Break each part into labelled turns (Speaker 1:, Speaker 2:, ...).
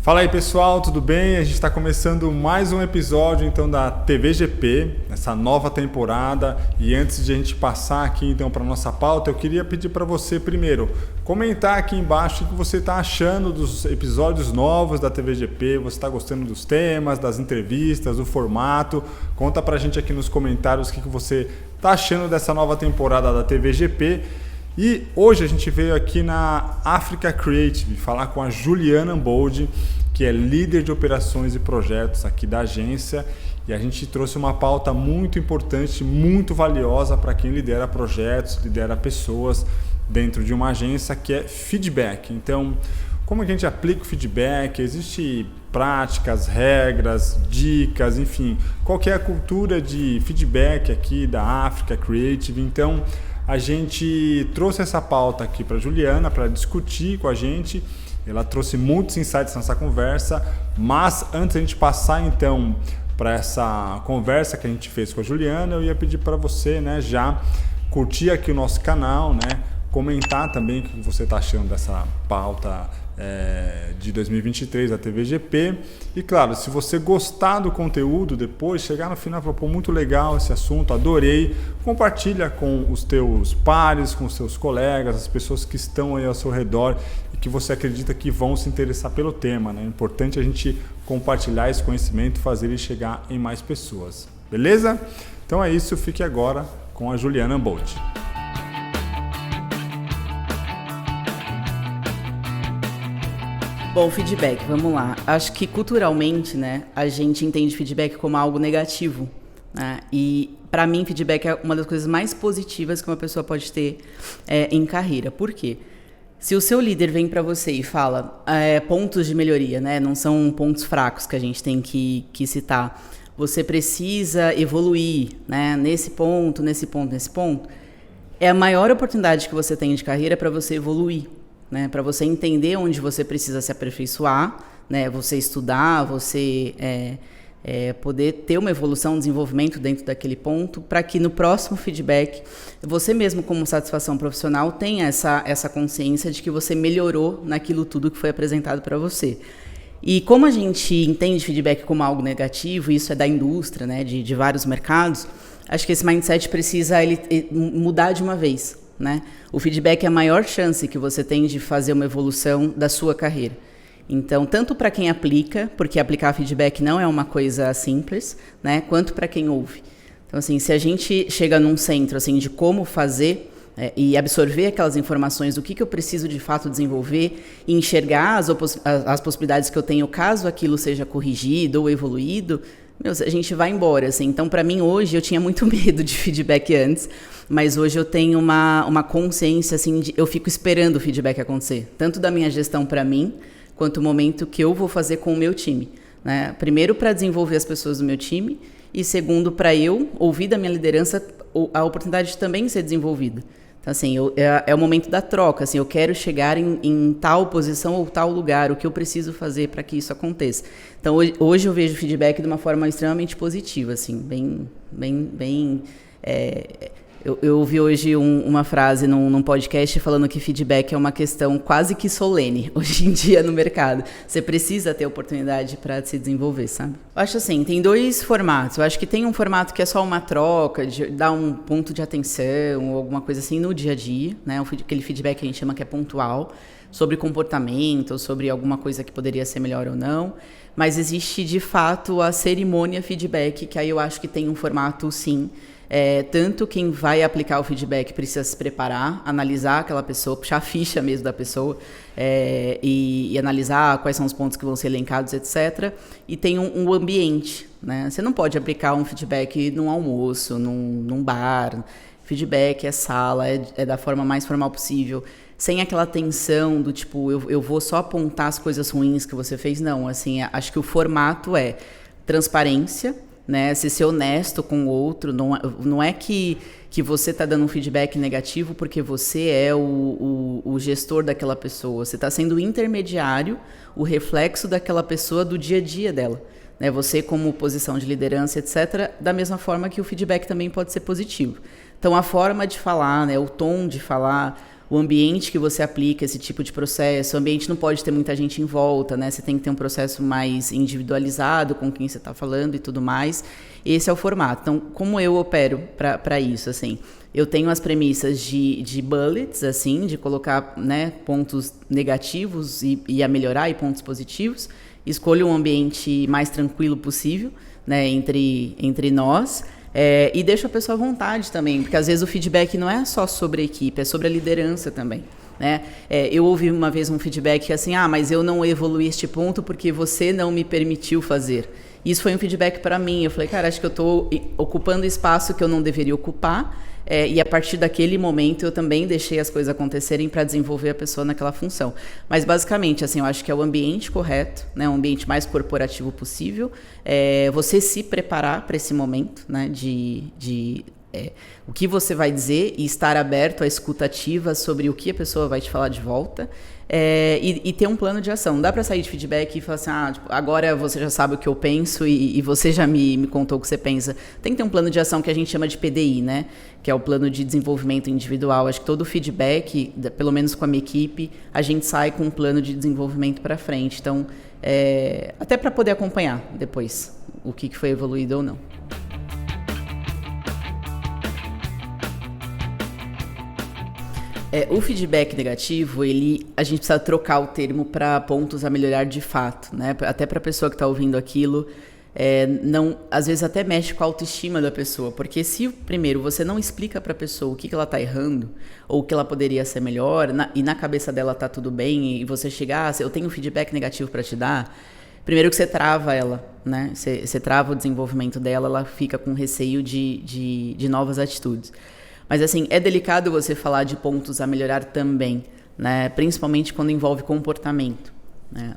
Speaker 1: Fala aí pessoal, tudo bem? A gente está começando mais um episódio então da TVGP, essa nova temporada. E antes de a gente passar aqui então para nossa pauta, eu queria pedir para você primeiro comentar aqui embaixo o que você está achando dos episódios novos da TVGP. Você está gostando dos temas, das entrevistas, do formato? Conta para a gente aqui nos comentários o que você está achando dessa nova temporada da TVGP. E hoje a gente veio aqui na Africa Creative falar com a Juliana Ambold, que é líder de operações e projetos aqui da agência, e a gente trouxe uma pauta muito importante, muito valiosa para quem lidera projetos, lidera pessoas dentro de uma agência, que é feedback. Então, como a gente aplica o feedback? Existem práticas, regras, dicas, enfim, qual que é a cultura de feedback aqui da Africa Creative? Então, a gente trouxe essa pauta aqui para a Juliana para discutir com a gente. Ela trouxe muitos insights nessa conversa, mas antes de a gente passar então para essa conversa que a gente fez com a Juliana, eu ia pedir para você, né, já curtir aqui o nosso canal, né, comentar também o que você está achando dessa pauta de 2023 da TVGP. E claro, se você gostar do conteúdo, depois chegar no final e falar, pô, muito legal esse assunto, adorei, compartilha com os teus pares, com os seus colegas, as pessoas que estão aí ao seu redor e que você acredita que vão se interessar pelo tema, né? É importante a gente compartilhar esse conhecimento, fazer ele chegar em mais pessoas, beleza? Então é isso, fique agora com a Juliana Ambold.
Speaker 2: Bom, feedback, vamos lá. Acho que culturalmente, né, a gente entende feedback como algo negativo, né? E para mim, feedback é uma das coisas mais positivas que uma pessoa pode ter em carreira. Por quê? Se o seu líder vem para você e fala pontos de melhoria, né, não são pontos fracos que a gente tem que citar. Você precisa evoluir, né, nesse ponto, é a maior oportunidade que você tem de carreira para você evoluir. Né, para você entender onde você precisa se aperfeiçoar, né, você estudar, você poder ter uma evolução, um desenvolvimento dentro daquele ponto, para que no próximo feedback, você mesmo como satisfação profissional tenha essa consciência de que você melhorou naquilo tudo que foi apresentado para você. E como a gente entende feedback como algo negativo, isso é da indústria, né, de vários mercados, acho que esse mindset precisa mudar de uma vez. Né? O feedback é a maior chance que você tem de fazer uma evolução da sua carreira. Então, tanto para quem aplica, porque aplicar feedback não é uma coisa simples, né? Quanto para quem ouve. Então, assim, se a gente chega num centro assim, de como fazer e absorver aquelas informações do que eu preciso de fato desenvolver e enxergar as possibilidades que eu tenho caso aquilo seja corrigido ou evoluído, a gente vai embora, assim. Então, para mim, hoje, eu tinha muito medo de feedback antes, mas hoje eu tenho uma consciência, assim, eu fico esperando o feedback acontecer, tanto da minha gestão para mim, quanto o momento que eu vou fazer com o meu time, né? Primeiro, para desenvolver as pessoas do meu time, e segundo, para eu ouvir da minha liderança a oportunidade de também ser desenvolvida. Então, assim, é o momento da troca, assim, eu quero chegar em tal posição ou tal lugar, o que eu preciso fazer para que isso aconteça. Então, hoje eu vejo o feedback de uma forma extremamente positiva, assim, eu ouvi hoje uma frase num podcast falando que feedback é uma questão quase que solene hoje em dia no mercado. Você precisa ter oportunidade para se desenvolver, sabe? Eu acho assim, tem dois formatos. Eu acho que tem um formato que é só uma troca, de dar um ponto de atenção ou alguma coisa assim no dia a dia, né? Aquele feedback que a gente chama que é pontual, sobre comportamento, ou sobre alguma coisa que poderia ser melhor ou não. Mas existe, de fato, a cerimônia feedback, que aí eu acho que tem um formato, sim. Tanto quem vai aplicar o feedback precisa se preparar, analisar aquela pessoa, puxar a ficha mesmo da pessoa e analisar quais são os pontos que vão ser elencados, etc. E tem um ambiente, né? Você não pode aplicar um feedback num almoço, num bar. Feedback é sala, é da forma mais formal possível, sem aquela tensão do tipo, eu vou só apontar as coisas ruins que você fez. Não, assim, acho que o formato é transparência, né, ser honesto com o outro, não é que você está dando um feedback negativo porque você é o gestor daquela pessoa, você está sendo o intermediário, o reflexo daquela pessoa do dia a dia dela, né, você como posição de liderança, etc., da mesma forma que o feedback também pode ser positivo. Então, a forma de falar, né, o tom de falar, o ambiente que você aplica esse tipo de processo, o ambiente não pode ter muita gente em volta, né? Você tem que ter um processo mais individualizado com quem você está falando e tudo mais. Esse é o formato. Então, como eu opero para isso, assim? Eu tenho as premissas de bullets, assim, de colocar, né, pontos negativos e a melhorar e pontos positivos. Escolho um ambiente mais tranquilo possível, né, entre nós. E deixo a pessoa à vontade também, porque às vezes o feedback não é só sobre a equipe, é sobre a liderança também. Né? Eu ouvi uma vez um feedback assim, mas eu não evoluí este ponto porque você não me permitiu fazer. Isso foi um feedback para mim. Eu falei, cara, acho que eu estou ocupando espaço que eu não deveria ocupar. E a partir daquele momento eu também deixei as coisas acontecerem para desenvolver a pessoa naquela função. Mas basicamente, assim, eu acho que é o ambiente correto, né, um ambiente mais corporativo possível, você se preparar para esse momento, né, o que você vai dizer e estar aberto à escuta ativa sobre o que a pessoa vai te falar de volta. E ter um plano de ação. Não dá para sair de feedback e falar assim, tipo, agora você já sabe o que eu penso e você já me contou o que você pensa. Tem que ter um plano de ação que a gente chama de PDI, né? Que é o plano de desenvolvimento individual. Acho que todo feedback, pelo menos com a minha equipe, a gente sai com um plano de desenvolvimento para frente. Então, até para poder acompanhar depois o que foi evoluído ou não. O feedback negativo, a gente precisa trocar o termo para pontos a melhorar de fato, né? Até para a pessoa que está ouvindo aquilo, às vezes até mexe com a autoestima da pessoa, porque se primeiro você não explica para a pessoa o que ela está errando ou o que ela poderia ser melhor, e na cabeça dela está tudo bem, e você chegar, eu tenho um feedback negativo para te dar, primeiro que você trava ela, né? Você trava o desenvolvimento dela, ela fica com receio de novas atitudes. Mas, assim, é delicado você falar de pontos a melhorar também, né? Principalmente quando envolve comportamento, né?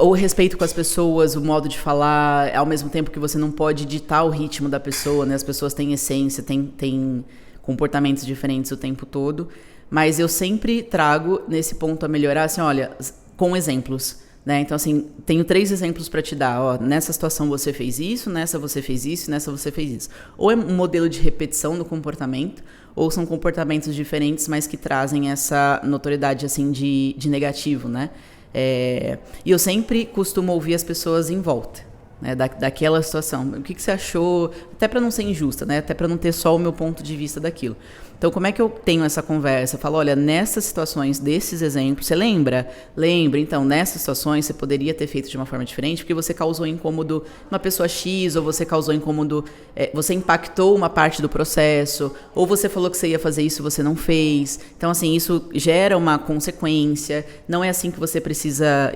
Speaker 2: O respeito com as pessoas, o modo de falar, ao mesmo tempo que você não pode ditar o ritmo da pessoa, né? As pessoas têm essência, têm comportamentos diferentes o tempo todo, mas eu sempre trago nesse ponto a melhorar, assim, olha, com exemplos. Né? Então, assim, tenho 3 exemplos para te dar. Nessa situação você fez isso, nessa você fez isso, nessa você fez isso. Ou é um modelo de repetição do comportamento, ou são comportamentos diferentes, mas que trazem essa notoriedade assim, de negativo. Né? E eu sempre costumo ouvir as pessoas em volta, né, daquela situação. O que você achou? Até para não ser injusta, né? Até para não ter só o meu ponto de vista daquilo. Então, como é que eu tenho essa conversa? Eu falo, olha, nessas situações, desses exemplos, você lembra? Lembra. Então, nessas situações, você poderia ter feito de uma forma diferente, porque você causou incômodo numa pessoa X, ou você causou incômodo, você impactou uma parte do processo, ou você falou que você ia fazer isso e você não fez. Então, assim, isso gera uma consequência. Não é assim que você precisa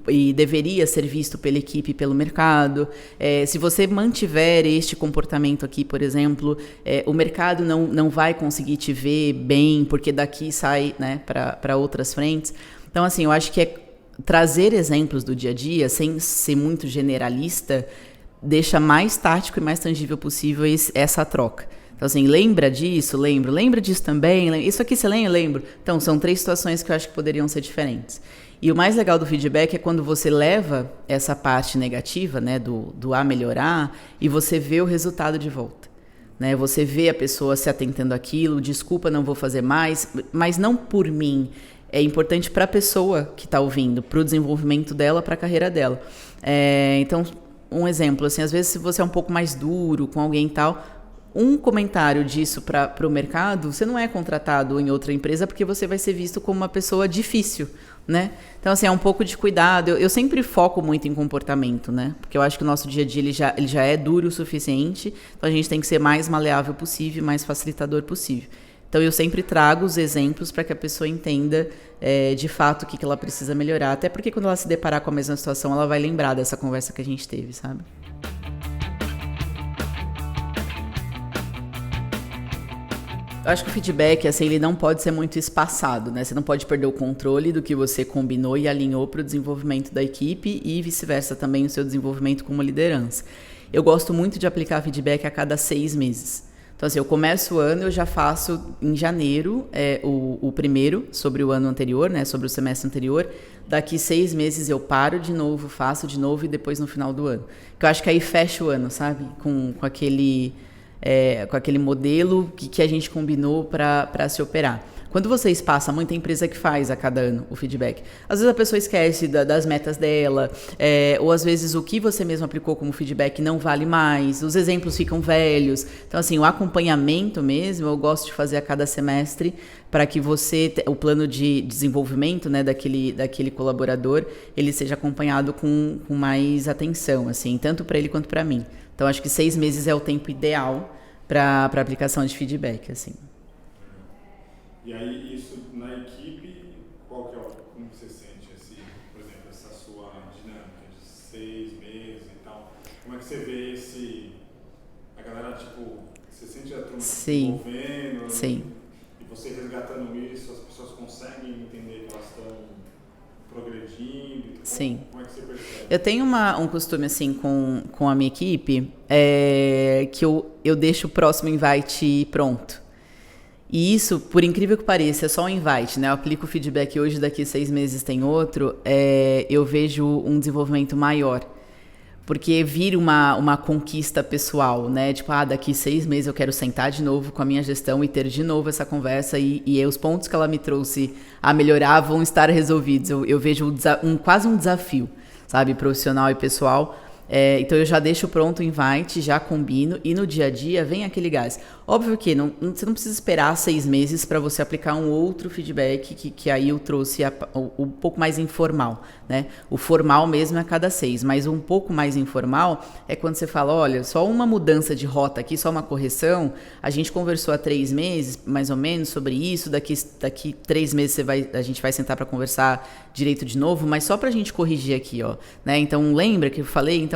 Speaker 2: e deveria ser visto pela equipe e pelo mercado. Se você mantiver este comportamento aqui, por exemplo, o mercado não vai conseguir te ver bem, porque daqui sai, né, para outras frentes. Então, assim, eu acho que trazer exemplos do dia a dia, sem ser muito generalista, deixa mais tático e mais tangível possível essa troca. Então, assim, lembra disso? Lembra disso também? Isso aqui você lembra? Lembro. Então, são 3 situações que eu acho que poderiam ser diferentes. E o mais legal do feedback é quando você leva essa parte negativa, né, do a melhorar, e você vê o resultado de volta. Né? Você vê a pessoa se atentando àquilo, desculpa, não vou fazer mais, mas não por mim. É importante para a pessoa que está ouvindo, para o desenvolvimento dela, para a carreira dela. Então, um exemplo, assim, às vezes se você é um pouco mais duro com alguém e tal, um comentário disso para o mercado, você não é contratado em outra empresa porque você vai ser visto como uma pessoa difícil, né? Então, assim, é um pouco de cuidado. Eu sempre foco muito em comportamento, né? Porque eu acho que o nosso dia a dia ele já é duro o suficiente, então a gente tem que ser mais maleável possível, mais facilitador possível. Então, eu sempre trago os exemplos para que a pessoa entenda de fato o que ela precisa melhorar. Até porque quando ela se deparar com a mesma situação, ela vai lembrar dessa conversa que a gente teve, sabe? Eu acho que o feedback, assim, ele não pode ser muito espaçado, né? Você não pode perder o controle do que você combinou e alinhou para o desenvolvimento da equipe e vice-versa também o seu desenvolvimento como liderança. Eu gosto muito de aplicar feedback a cada 6 meses. Então, assim, eu começo o ano, eu já faço em janeiro o primeiro sobre o ano anterior, né? Sobre o semestre anterior. Daqui 6 meses eu paro de novo, faço de novo e depois no final do ano. Que eu acho que aí fecha o ano, sabe? Com aquele... com aquele modelo que a gente combinou para se operar. Quando vocês passam, muita empresa que faz a cada ano o feedback. Às vezes a pessoa esquece das metas dela, ou às vezes o que você mesmo aplicou como feedback não vale mais, os exemplos ficam velhos. Então, assim, o acompanhamento mesmo, eu gosto de fazer a cada semestre para que o plano de desenvolvimento, né, daquele colaborador, ele seja acompanhado com mais atenção, assim, tanto para ele quanto para mim. Então, acho que 6 meses é o tempo ideal para aplicação de feedback, assim.
Speaker 1: E aí, isso na equipe, como você sente, por exemplo, essa sua dinâmica de 6 meses e tal? Como é que você vê a galera, você sente a turma se envolvendo?
Speaker 2: Sim.
Speaker 1: E você resgatando isso, as pessoas conseguem entender que elas estão progredindo?
Speaker 2: Sim.
Speaker 1: Como é que você percebe?
Speaker 2: Eu tenho um costume, assim, com a minha equipe, que eu deixo o próximo invite pronto. E isso, por incrível que pareça, é só um invite, né? Eu aplico o feedback hoje, daqui 6 meses tem outro, eu vejo um desenvolvimento maior. Porque vira uma conquista pessoal, né? Daqui 6 meses eu quero sentar de novo com a minha gestão e ter de novo essa conversa e os pontos que ela me trouxe a melhorar vão estar resolvidos. Eu vejo quase um desafio, sabe? Profissional e pessoal. Então eu já deixo pronto o invite, já combino e no dia a dia vem aquele gás. Óbvio que você não precisa esperar 6 meses para você aplicar um outro feedback que aí eu trouxe um pouco mais informal, né? O formal mesmo é a cada 6, mas um pouco mais informal é quando você fala, olha, só uma mudança de rota aqui, só uma correção, a gente conversou há 3 meses, mais ou menos, sobre isso, daqui 3 meses a gente vai sentar para conversar direito de novo, mas só para a gente corrigir aqui, ó, né? Então lembra que eu falei? Então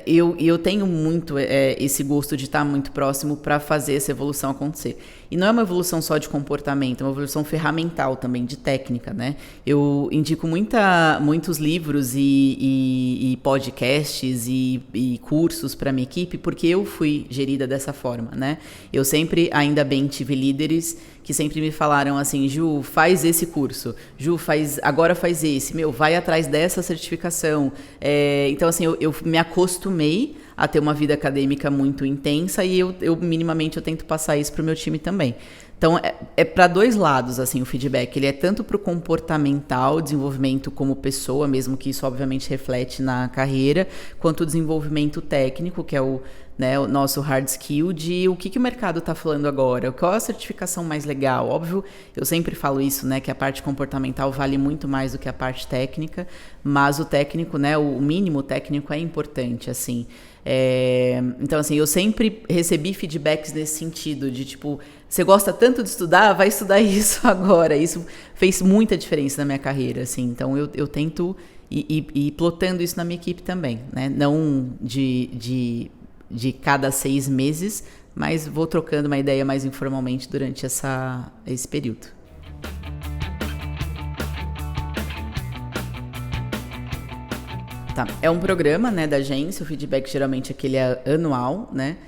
Speaker 2: eu tenho muito esse gosto de estar muito próximo para fazer essa evolução acontecer. E não é uma evolução só de comportamento, é uma evolução ferramental também, de técnica, né? Eu indico muitos livros e podcasts e cursos para minha equipe, porque eu fui gerida dessa forma, né? Eu sempre, ainda bem, tive líderes que sempre me falaram assim, Ju, faz esse curso, Ju, agora faz esse, vai atrás dessa certificação. Então, assim, eu me acostumei a ter uma vida acadêmica muito intensa e minimamente eu tento passar isso para o meu time também. Então, é para 2 lados, assim, o feedback. Ele é tanto para o comportamental, desenvolvimento como pessoa, mesmo que isso, obviamente, reflete na carreira, quanto o desenvolvimento técnico, que é o nosso hard skill de o que o mercado está falando agora, qual é a certificação mais legal. Óbvio, eu sempre falo isso, né, que a parte comportamental vale muito mais do que a parte técnica, mas o técnico, né, o mínimo técnico é importante, assim. Então, assim, eu sempre recebi feedbacks nesse sentido, de você gosta tanto de estudar, vai estudar isso agora. Isso fez muita diferença na minha carreira, assim. Então, eu tento ir plotando isso na minha equipe também, né? Não de cada 6 meses, mas vou trocando uma ideia mais informalmente durante esse período. Tá. É um programa, né, da agência, o feedback geralmente aquele é anual, né?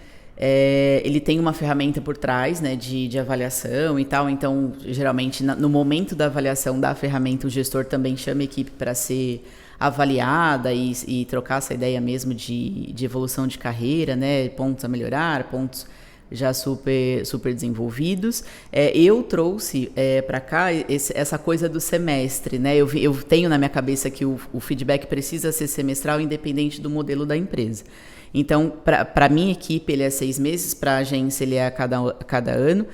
Speaker 2: Ele tem uma ferramenta por trás, né, de avaliação e tal, então geralmente no momento da avaliação da ferramenta o gestor também chama a equipe para ser avaliada e trocar essa ideia mesmo de evolução de carreira, né, pontos a melhorar, pontos já super desenvolvidos. Eu trouxe para cá essa coisa do semestre, né? Eu tenho na minha cabeça que o feedback precisa ser semestral, independente do modelo da empresa. Então, para a minha equipe, ele é 6 meses, para a agência, ele é a cada ano.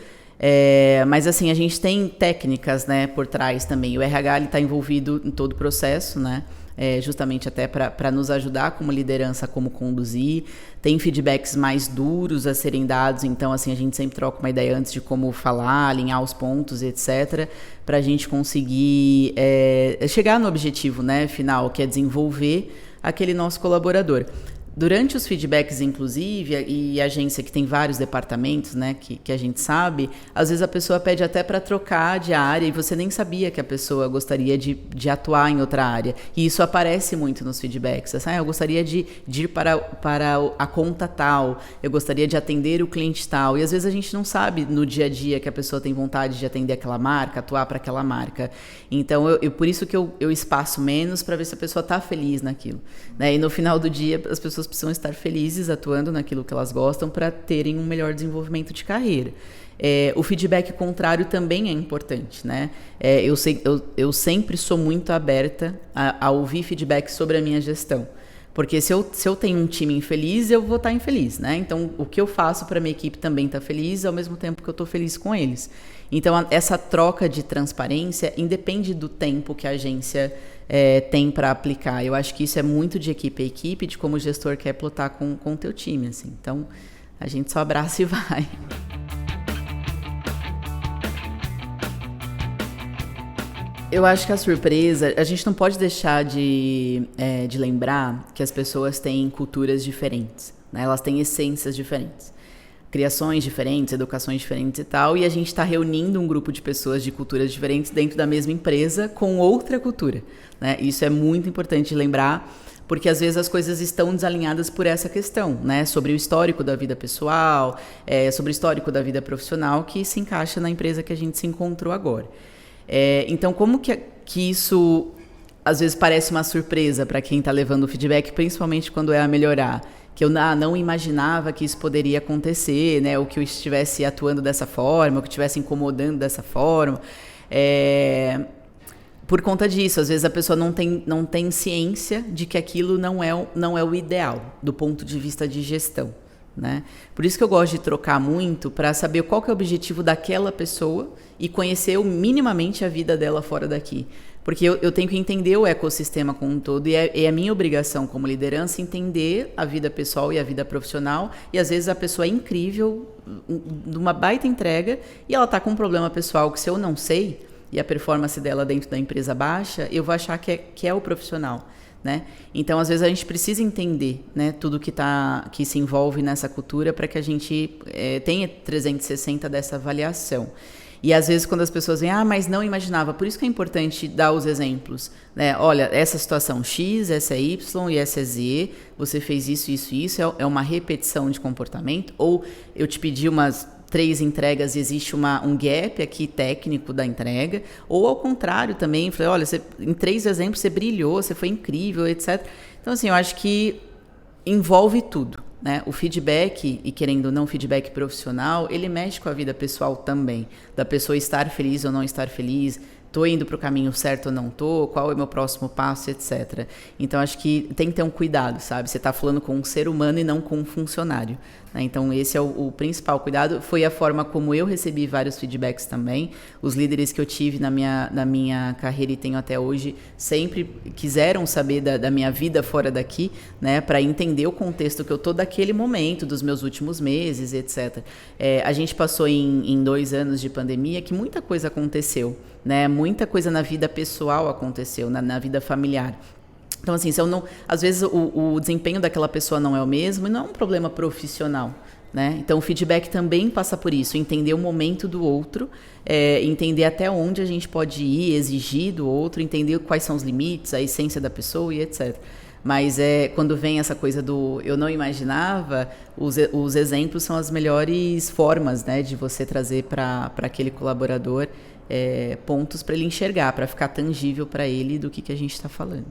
Speaker 2: Mas, assim, a gente tem técnicas, né, por trás também. O RH está envolvido em todo o processo, né? Justamente até para nos ajudar como liderança, como conduzir. Tem feedbacks mais duros a serem dados, então assim, a gente sempre troca uma ideia antes de como falar, alinhar os pontos, etc., para a gente conseguir chegar no objetivo, né, final, que é desenvolver aquele nosso colaborador. Durante os feedbacks, inclusive, e a agência que tem vários departamentos, né, que a gente sabe, às vezes a pessoa pede até para trocar de área e você nem sabia que a pessoa gostaria de atuar em outra área. E isso aparece muito nos feedbacks. Assim, eu gostaria de ir para a conta tal, eu gostaria de atender o cliente tal. E às vezes a gente não sabe no dia a dia que a pessoa tem vontade de atender aquela marca, atuar para aquela marca. Então, por isso que eu espaço menos para ver se a pessoa está feliz naquilo. Né? E no final do dia, as pessoas precisam estar felizes atuando naquilo que elas gostam para terem um melhor desenvolvimento de carreira. O feedback contrário também é importante, né? Eu sempre sou muito aberta a ouvir feedback sobre a minha gestão. Porque se eu tenho um time infeliz, eu vou estar infeliz, né? Então, o que eu faço para a minha equipe também estar feliz, ao mesmo tempo que eu estou feliz com eles. Então, essa troca de transparência independe do tempo que a agência tem para aplicar. Eu acho que isso é muito de equipe a equipe, de como o gestor quer plotar com o teu time, assim. Então, a gente só abraça e vai. Eu acho que a surpresa, a gente não pode deixar de lembrar que as pessoas têm culturas diferentes, né? Elas têm essências diferentes, criações diferentes, educações diferentes e tal, e a gente está reunindo um grupo de pessoas de culturas diferentes dentro da mesma empresa com outra cultura, né? Isso é muito importante de lembrar, porque às vezes as coisas estão desalinhadas por essa questão, né? Sobre o histórico da vida pessoal, sobre o histórico da vida profissional que se encaixa na empresa que a gente se encontrou agora. Então, como que isso às vezes parece uma surpresa para quem está levando o feedback, principalmente quando é a melhorar? Que eu não imaginava que isso poderia acontecer, né? Ou que eu estivesse atuando dessa forma, ou que estivesse incomodando dessa forma. Por conta disso, às vezes a pessoa não tem ciência de que aquilo não é o ideal do ponto de vista de gestão, né? Por isso que eu gosto de trocar muito para saber qual que é o objetivo daquela pessoa e conhecer minimamente a vida dela fora daqui. Porque eu tenho que entender o ecossistema como um todo e é minha obrigação como liderança entender a vida pessoal e a vida profissional. E às vezes a pessoa é incrível, numa baita entrega, e ela está com um problema pessoal que se eu não sei e a performance dela dentro da empresa baixa, eu vou achar que é o profissional, né? Então, às vezes, a gente precisa entender, né, tudo que se envolve nessa cultura para que a gente tenha 360 dessa avaliação. E, às vezes, quando as pessoas veem, mas não imaginava. Por isso que é importante dar os exemplos, né? Olha, essa situação X, essa é Y e essa é Z, você fez isso, isso e isso, é uma repetição de comportamento, ou eu te pedi umas 3 entregas e existe um gap aqui técnico da entrega, ou ao contrário também, falei, olha, em 3 exemplos você brilhou, você foi incrível, etc. Então, assim, eu acho que envolve tudo, né? O feedback, e querendo ou não, feedback profissional, ele mexe com a vida pessoal também, da pessoa estar feliz ou não estar feliz, tô indo para o caminho certo ou não tô, qual é o meu próximo passo, etc. Então, acho que tem que ter um cuidado, sabe? Você está falando com um ser humano e não com um funcionário, né? Então, esse é o principal cuidado. Foi a forma como eu recebi vários feedbacks também. Os líderes que eu tive na minha carreira e tenho até hoje sempre quiseram saber da minha vida fora daqui, né? Para entender o contexto que eu tô daquele momento, dos meus últimos meses, etc. A gente passou em 2 anos de pandemia que muita coisa aconteceu, né? Muita coisa na vida pessoal aconteceu, na vida familiar. Então, assim, se eu não, às vezes o desempenho daquela pessoa não é o mesmo e não é um problema profissional, né? Então, o feedback também passa por isso, entender o momento do outro, entender até onde a gente pode ir, exigir do outro, entender quais são os limites, a essência da pessoa e etc. Mas quando vem essa coisa do eu não imaginava, os exemplos são as melhores formas, né, de você trazer para aquele colaborador pontos para ele enxergar, para ficar tangível para ele do que a gente está falando.